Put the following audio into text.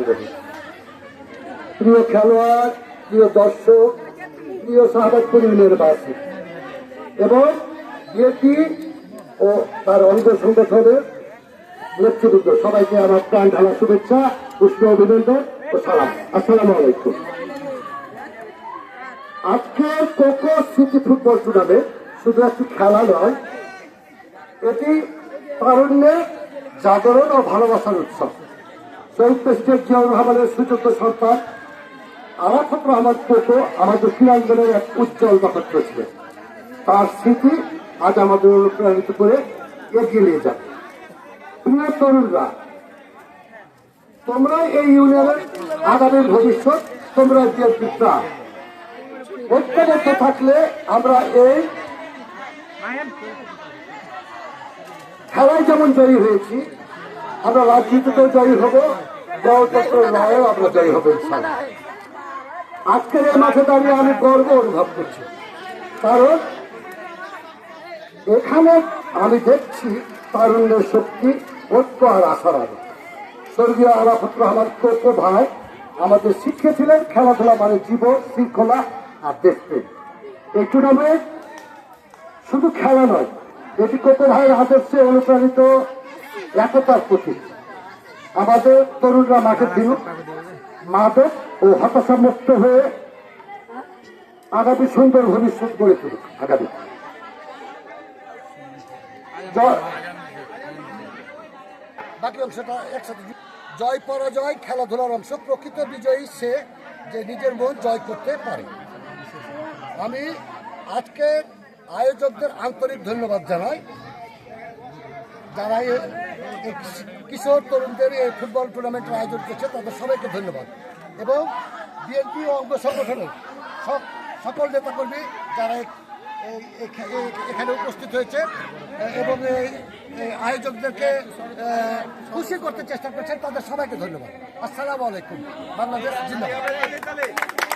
রহিম। প্রিয় খেলোয়াড়, প্রিয় দর্শক, প্রিয় শাহবাজপুর ইউনিয়নবাসী এবং বিএনপি ও তার অঙ্গ সংগঠনের নেতৃবৃন্দ সবাইকে আমার প্রাণ ঢালা শুভেচ্ছা, উষ্ণ অভিনন্দন ও সালাম। আসসালামু আলাইকুম। আজকে কোকো সিটি ফুটবল টুর্নামেন্ট শুধু একটি খেলা নয়, এটি তারুণ্যের জাগরণ ও ভালোবাসার উৎসব। শহীদ প্রেসিডেন্ট জিয়াউর রহমানের সুযোগ্য সন্তান আরাফাত রহমান কোকো আমাদের ক্রীড়াঙ্গনের এক উজ্জ্বল নক্ষত্র ছিলেন। তার স্মৃতি আজ আমাদের অনুপ্রাণিত করে এগিয়ে নিয়ে যাবে। প্রিয় তরুণরা, তোমরা এই ইউনিয়নের আগামী ভবিষ্যৎ, তোমরা বিএনপির প্রাণ। ঐক্যবদ্ধ থাকলে আমরা এই খেলায় যেমন জয়ী হয়েছি, আমরা রাজনীতিতেও জয়ী হব, গণতন্ত্র লড়াইও আমরা জয়ী হব ইনশাআল্লাহ। আজকের এই মাঠে দাঁড়িয়ে আমি গর্ব অনুভব করছি, কারণ এখানে আমি দেখছি তারুণ্যের শক্তি, ঐক্য আর আশার আলো। স্বর্গীয় আরাফাত রহমান কোকো ভাই আমাদের শিখিয়েছিলেন খেলাধুলা মানে জীবন, শৃঙ্খলা আর দেশপ্রেম। এই টুর্নামেন্ট শুধু খেলা নয়, এটি কোকো ভাইয়ের আদর্শে অনুপ্রাণিত একতার প্রতীক। আমাদের তরুণরা মাঠে ফিরুক, মাদক ও হতাশা মুক্ত হয়ে আগামী সুন্দর ভবিষ্যৎ গড়ে তুলুক। আগামী বাকি অংশটা একসাথে। জয় পরাজয় খেলাধুলার অংশ, প্রকৃত বিজয়ী সে যে নিজের মন জয় করতে পারে। আমি আজকে আয়োজকদের আন্তরিক ধন্যবাদ জানাই, যারা কিশোর তরুণদের এই ফুটবল টুর্নামেন্টের আয়োজন করছে তাদের সবাইকে ধন্যবাদ, এবং বিএনপি ও অঙ্গ সংগঠনের সকল নেতাকর্মী যারা এখানে উপস্থিত হয়েছে এবং এই আয়োজকদেরকে খুশি করতে চেষ্টা করছেন, তাদের সবাইকে ধন্যবাদ। আসসালামু আলাইকুম। বাংলাদেশ জিন্দাবাদ।